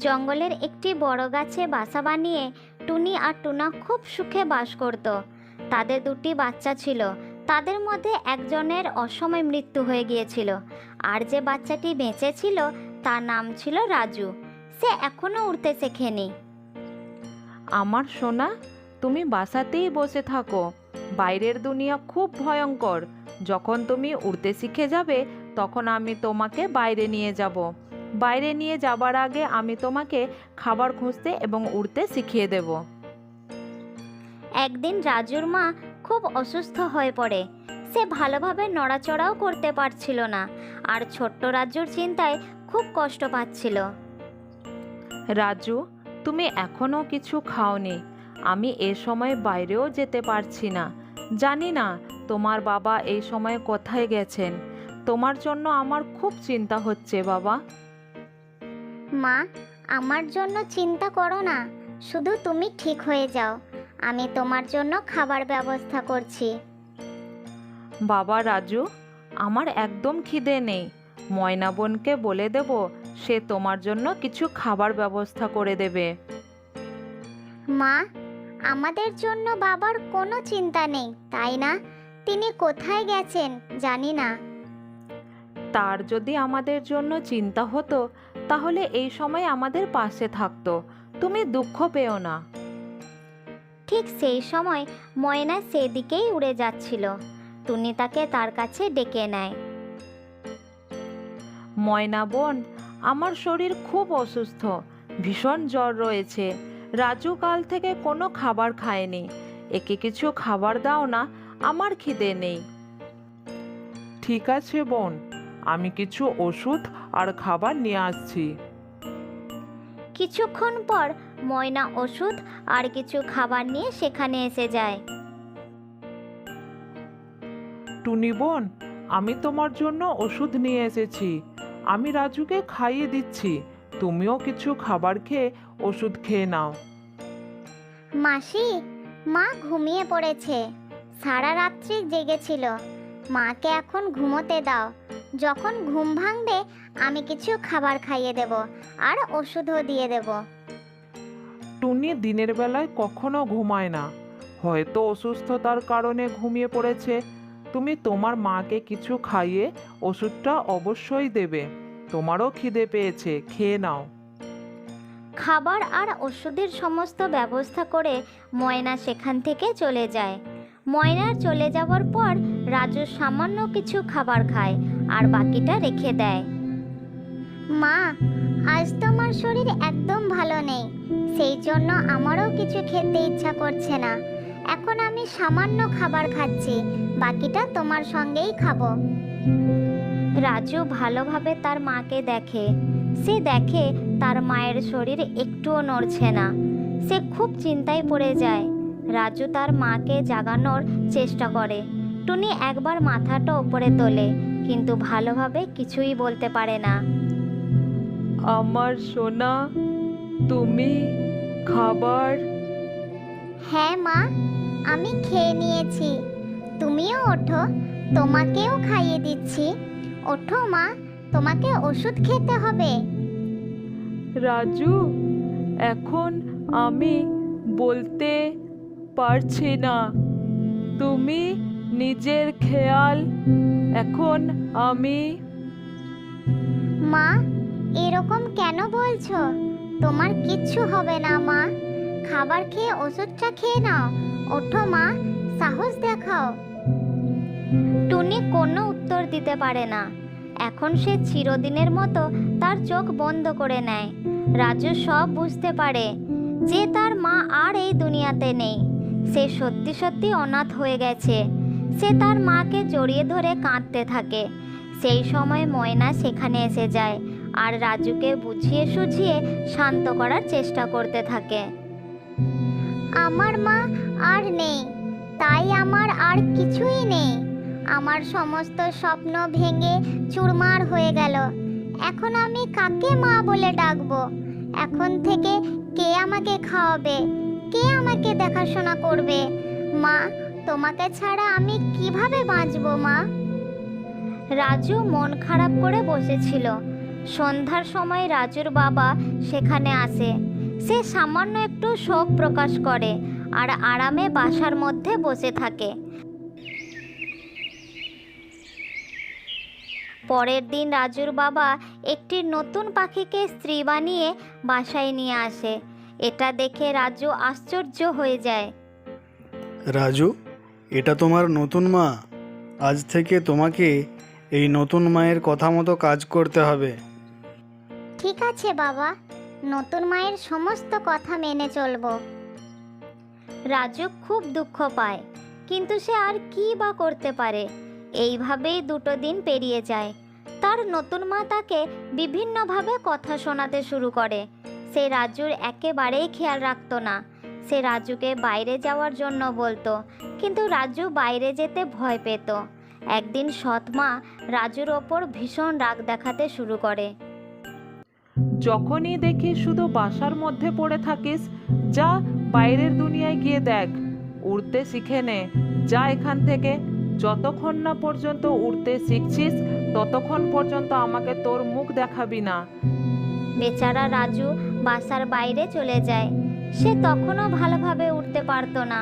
জঙ্গলের একটি বড় গাছে বাসা বানিয়ে টুনি আর টুনা খুব সুখে বাস করত। তাদের দুটি বাচ্চা ছিল। তাদের মধ্যে একজনের অসময়ে মৃত্যু হয়ে গিয়েছিল, আর যে বাচ্চাটি বেঁচে ছিল তার নাম ছিল রাজু। সে এখনো উড়তে শেখেনি। আমার সোনা, তুমি বাসাতেই বসে থাকো। বাইরের দুনিয়া খুব ভয়ঙ্কর। যখন তুমি উড়তে শিখে যাবে তখন আমি তোমাকে বাইরে নিয়ে যাব। বাইরে নিয়ে যাবার আগে আমি তোমাকে খাবার খুঁজতে এবং উড়তে শিখিয়ে দেব। একদিন রাজুর মা খুব অসুস্থ হয়ে পড়ে। সে ভালোভাবে নড়াচড়াও করতে পারছিল না, আর ছোট্ট রাজুর চিন্তায় খুব কষ্ট পাচ্ছিল। রাজু, তুমি এখনো কিছু খাওনি। আমি এ সময় বাইরেও যেতে পারছি না। জানি না তোমার বাবা এই সময় কোথায় গেছেন। তোমার জন্য আমার খুব চিন্তা হচ্ছে বাবা। মা, আমার জন্য চিন্তা করো না, শুধু তুমি ঠিক হয়ে যাও। আমি তোমার জন্য খাবার ব্যবস্থা করছি। বাবা রাজু, আমার একদম খিদে নেই। ময়না বোনকে বলে দেব, সে তোমার জন্য কিছু খাবার ব্যবস্থা করে দেবে। মা, আমাদের জন্য বাবার কোনো চিন্তা নেই, তাই না? তিনি কোথায় গেছেন জানি না। তার যদি আমাদের জন্য চিন্তা হতো তাহলে এই সময় আমাদের পাশে থাকতো। তুমি দুঃখ পেও না। ঠিক সেই সময় ময়না সেদিকেই উড়ে যাচ্ছিল। টুনি তাকে তার কাছে ডেকে নেয়। ময়না বোন, আমার শরীর খুব অসুস্থ, ভীষণ জ্বর রয়েছে। রাজু কাল থেকে কোনো খাবার খায়নি। একে কিছু খাবার দাও না, আমার খিদে নেই। ঠিক আছে বোন, আমি কিছু ওষুধ আর খাবার নিয়ে আসছি। কিছুক্ষণ পর ময়না ওষুধ আর কিছু খাবার নিয়ে সেখানে এসে যায়। টুনি বোন, আমি তোমার জন্য ওষুধ নিয়ে এসেছি। আমি রাজুকে খাইয়ে দিচ্ছি। তুমিও কিছু খাবার খেয়ে ওষুধ খেয়ে নাও। মাসি, মা ঘুমিয়ে পড়েছে। সারা রাত্রি জেগেছিল। মাকে এখন ঘুমোতে দাও। যখন ঘুম ভাঙবে আমি কিছু খাবার খাইয়ে দেব আর ওষুধও দিয়ে দেব। টুনি দিনের বেলায় কখনো ঘুমায় না, হয়তো অসুস্থতার কারণে ঘুমিয়ে পড়েছে। তুমি তোমার মাকে কিছু খাইয়ে ওষুধটা অবশ্যই দেবে। তোমারও খিদে পেয়েছে, খেয়ে নাও। খাবার আর ওষুধের সমস্ত ব্যবস্থা করে ময়না সেখান থেকে চলে যায়। ময়নার চলে যাওয়ার পর রাজু সামান্য কিছু খাবার খায় আর বাকিটা রেখে দেয়। মা, আজ তোমার শরীর একদম ভালো নেই, সেই জন্য আমারও কিছু খেতে ইচ্ছা করছে না। এখন আমি সামান্য খাবার খাচ্ছি, বাকিটা তোমার সঙ্গেই খাবো। রাজু ভালোভাবে তার মাকে দেখে। সে দেখে তার মায়ের শরীর একটুও নড়ছে না। সে খুব চিন্তায় পড়ে যায়। রাজু তার মাকে জাগানোর চেষ্টা করে। টুনি একবার মাথাটা উপরে তোলে, কিন্তু ভালোভাবে কিছুই বলতে পারে না। আমার সোনা, তুমি খাবার? হ্যাঁ মা, আমি খেয়ে নিয়েছি। তুমিও ওঠো, তোমাকেও খাইয়ে দিচ্ছি। ওঠো মা, তোমাকে ওষুধ খেতে হবে। রাজু, এখন আমি বলতে পারছি না। তুমি নিজের খেয়াল। এখন আমি। মা, এরকম কেন বলছো? তোমার কিচ্ছু হবে না মা। খাবার খেয়ে ওষুধটা খেয়ে নাও। ওঠো মা, সাহস দেখাও। টুনি কোনো উত্তর দিতে পারে না। এখন সে চিরদিনের মতো তার চোখ বন্ধ করে নেয়। রাজু সব বুঝতে পারে যে তার মা আর এই দুনিয়াতে নেই। সে সত্যি সত্যি অনাথ হয়ে গেছে। সে তার মাকে জড়িয়ে ধরে কাঁদতে থাকে। সেই সময় ময়না সেখানে এসে যায় আর রাজুকে বুঝিয়ে সুঝিয়ে শান্ত করার চেষ্টা করতে থাকে। আমার মা আর নেই, তাই আমার আর কিছুই নেই। আমার সমস্ত স্বপ্ন ভেঙে চুরমার হয়ে গেল। এখন আমি কাকে মা বলে ডাকবো? এখন থেকে কে আমাকে খাওয়াবে? কে আমাকে দেখাশোনা করবে? মা, তোমাকে ছাড়া আমি কিভাবে বাঁচবো মা? রাজু মন খারাপ করে বসেছিল। সন্ধ্যার সময় রাজুর বাবা সেখানে আসে। সে সামান্য একটু শোক প্রকাশ করে আর আরামে বাসার মধ্যে বসে থাকে। পরের দিন রাজুর বাবা একটি নতুন পাখিকে স্ত্রী বানিয়ে বাসায় নিয়ে আসে। এটা দেখে রাজু আশ্চর্য হয়ে যায়। রাজু, এটা তোমার নতুন মা। আজ থেকে তোমাকে এই নতুন মায়ের কথা মতো কাজ করতে হবে। ঠিক আছে বাবা, নতুন মায়ের সমস্ত কথা মেনে চলবো। রাজু খুব দুঃখ পায়, কিন্তু সে আর কি বা করতে পারে। এইভাবেই 2 দিন পেরিয়ে যায়। তার নতুন মা তাকে বিভিন্নভাবে কথা শোনাতে শুরু করে। সে রাজুর একেবারেই খেয়াল রাখতো না। সে রাজুকে বাইরে যাওয়ার জন্য বলতো, কিন্তু রাজু বাইরে যেতে ভয় পেত। একদিন সৎ মা রাজুর ওপর ভীষণ রাগ দেখাতে শুরু করে। যখনই দেখি শুধু বাসার মধ্যে পড়ে থাকিস, যা বাইরের দুনিয়ায় গিয়ে দেখ, উড়তে শিখে নে। যা এখান থেকে। যতক্ষণ না পর্যন্ত উড়তে শিখছিস ততক্ষণ পর্যন্ত আমাকে তোর মুখ দেখাবি না। বেচারা রাজু বাসার বাইরে চলে যায়। সে তখনও ভালোভাবে উঠতে পারতো না।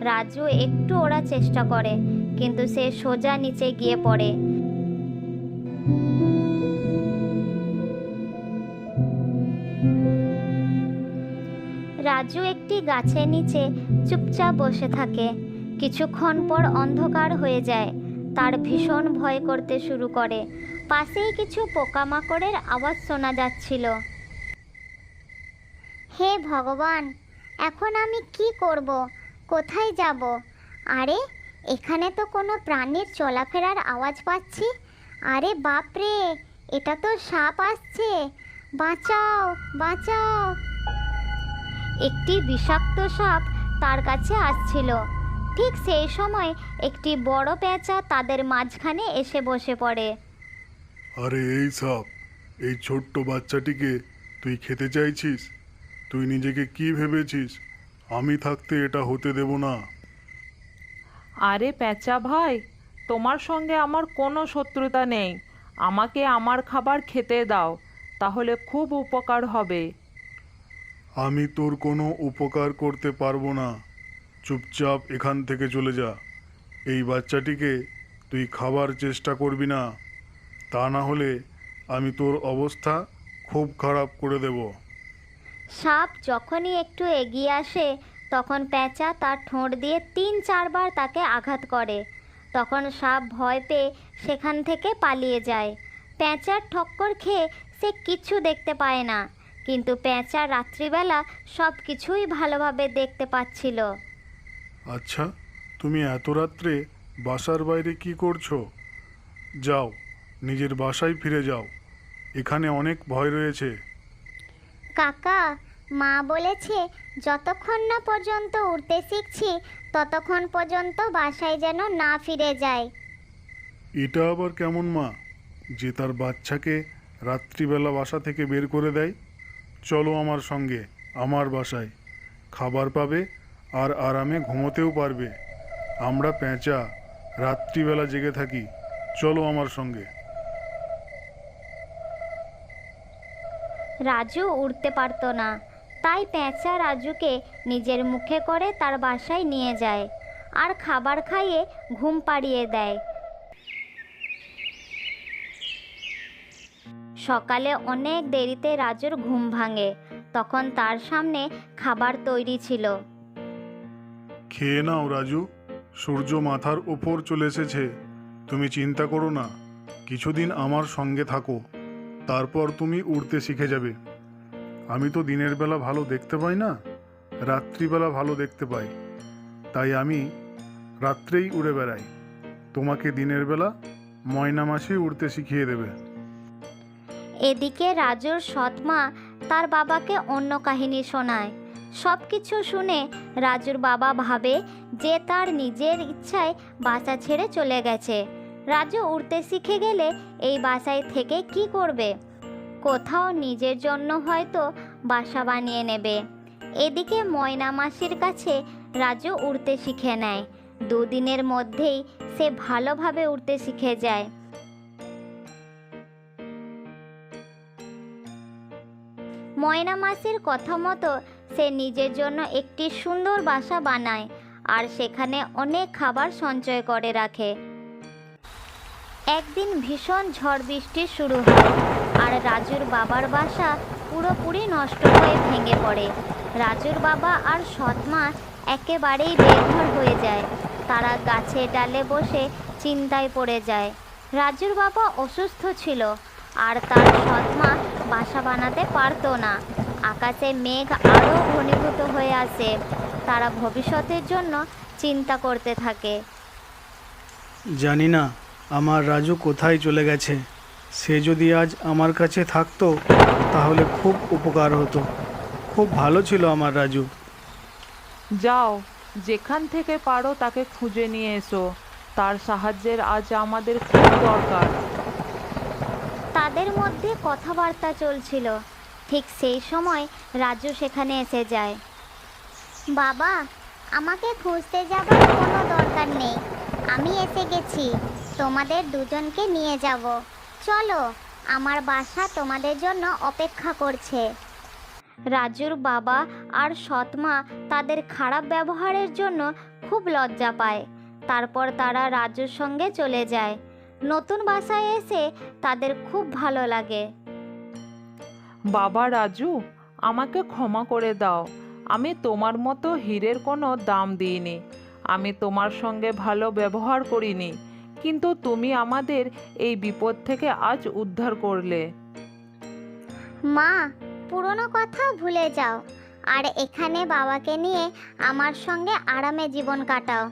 রাজু একটু ওড়ার চেষ্টা করে, কিন্তু সে সোজা নিচে গিয়ে পড়ে। রাজু একটি গাছের নিচে চুপচাপ বসে থাকে। কিছুক্ষণ পর অন্ধকার হয়ে যায়। তার ভীষণ ভয় করতে শুরু করে। পাশেই কিছু পোকামাকড়ের আওয়াজ শোনা যাচ্ছিল। হে ভগবান, এখন আমি কি করব? কোথায় যাব? আরে, এখানে তো কোনো প্রাণীর চলাফেরার আওয়াজ পাচ্ছি। আরে বাপরে, এটা তো সাপ আসছে! বাঁচাও, বাঁচাও! একটি বিষাক্ত সাপ তার কাছে আসছিল। ঠিক সেই সময় একটি বড় পেঁচা তাদের মাঝখানে এসে বসে পড়ে। আরে এই সাপ, এই ছোট্ট বাচ্চাটিকে তুই খেতে চাইছিস? তুই নিজেকে কি ভেবেছিস? আমি থাকতে এটা হতে দেব না। আরে পেঁচা ভাই, তোমার সঙ্গে আমার কোনো শত্রুতা নেই। আমাকে আমার খাবার খেতে দাও, তাহলে খুব উপকার হবে। আমি তোর কোনো উপকার করতে পারবো না। চুপচাপ এখান থেকে চলে যা। এই বাচ্চাটিকে তুই খাবার চেষ্টা করবি না, তা না হলে আমি তোর অবস্থা খুব খারাপ করে দেব। সাপ যখনই একটু এগিয়ে আসে, তখন পেঁচা তার ঠোঁট দিয়ে 3-4 বার তাকে আঘাত করে। তখন সাপ ভয় পেয়ে সেখান থেকে পালিয়ে যায়। পেঁচার ঠক্কর খেয়ে সে কিছু দেখতে পায় না, কিন্তু পেঁচা রাত্রিবেলা সব কিছুই ভালোভাবে দেখতে পাচ্ছিল। আচ্ছা, তুমি এত রাত্রে বাসার বাইরে কি করছো? যাও, নিজের বাসায় ফিরে যাও। এখানে অনেক ভয় রয়েছে। কাকা, মা বলেছে যতক্ষণ না পর্যন্ত উড়তে শিখছি ততক্ষণ পর্যন্ত বাসায় যেন না ফিরে যায়। এটা আবার কেমন মা যে তার বাচ্চাকে রাত্রিবেলা বাসা থেকে বের করে দেয়? চলো আমার সঙ্গে আমার বাসায়, খাবার পাবে আর আরামে ঘুমোতেও পারবে। আমরা পেঁচা রাত্রিবেলা জেগে থাকি। চলো আমার সঙ্গে। রাজু উড়তে পারতো না, তাই পেঁচা রাজুকে নিজের মুখে করে তার বাসায় নিয়ে যায় আর খাবার খাইয়ে ঘুম পাড়িয়ে দেয়। সকালে অনেক দেরিতে রাজুর ঘুম ভাঙে। তখন তার সামনে খাবার তৈরি ছিল। খেয়ে নাও রাজু, সূর্য মাথার ওপর চলে এসেছে। তুমি চিন্তা করো না, কিছুদিন আমার সঙ্গে থাকো, তারপর তুমি উড়তে শিখে যাবে। আমি তো দিনের বেলা ভালো দেখতে পাই না, রাত্রিবেলা ভালো দেখতে পাই, তাই আমি রাত্রেই উড়ে বেড়াই। তোমাকে দিনের বেলা ময়না মাসি উড়তে শিখিয়ে দেবে। এদিকে রাজুর সৎমা তার বাবাকে অন্য কাহিনী শোনায়। সব কিছু শুনে রাজুর বাবা ভাবে যে তার নিজের ইচ্ছায় বাসা ছেড়ে চলে গেছে। রাজু উড়তে শিখে গেলে এই বাসায় থেকে কি করবে? কোথাও নিজের জন্য হয়তো বাসা বানিয়ে নেবে। এদিকে ময়না মাসির কাছে রাজু উড়তে শিখে নেয়। 2 দিনের মধ্যেই সে ভালোভাবে উড়তে শিখে যায়। ময়না মাসির কথা মতো সে নিজের জন্য একটি সুন্দর বাসা বানায় আর সেখানে অনেক খাবার সঞ্চয় করে রাখে। একদিন ভীষণ ঝড় বৃষ্টি শুরু হয় আর রাজুর বাবার বাসা পুরোপুরি নষ্ট হয়ে ভেঙে পড়ে। রাজুর বাবা আর সৎমা একেবারেই বেঘর হয়ে যায়। তারা গাছের ডালে বসে চিন্তায় পড়ে যায়। রাজুর বাবা অসুস্থ ছিল আর তার সৎমা বাসা বানাতে পারতো না। আকাশে মেঘ আরও ঘনীভূত হয়ে আসে। তারা ভবিষ্যতের জন্য চিন্তা করতে থাকে। জানি না আমার রাজু কোথায় চলে গেছে। সে যদি আজ আমার কাছে থাকতো তাহলে খুব উপকার হতো। খুব ভালো ছিল আমার রাজু। যাও, যেখান থেকে পারো তাকে খুঁজে নিয়ে এসো। তার সাহায্যের আজ আমাদের খুব দরকার। তাদের মধ্যে কথাবার্তা চলছিল। ঠিক সেই সময় রাজু সেখানে এসে যায়। বাবা, আমাকে খুঁজতে যাবার কোনো দরকার নেই। আমি এসে গেছি। তোমাদের দুজনকে নিয়ে যাব। চলো, আমার বাসা তোমাদের জন্য অপেক্ষা করছে। রাজুর বাবা আর সৎমা তাদের খারাপ ব্যবহারের জন্য খুব লজ্জা পায়। তারপর তারা রাজুর সঙ্গে চলে যায়। নতুন বাসায় এসে তাদের খুব ভালো লাগে। বাবা রাজু, আমাকে ক্ষমা করে দাও। আমি তোমার মতো হীরের কোনো দাম দিইনি। আমি তোমার সঙ্গে ভালো ব্যবহার করিনি, কিন্তু তুমি আমাদের এই বিপদ থেকে আজ উদ্ধার করলে। মা, পুরনো কথা ভুলে যাও আর এখানে বাবাকে নিয়ে আমার সঙ্গে আরামে জীবন কাটাও।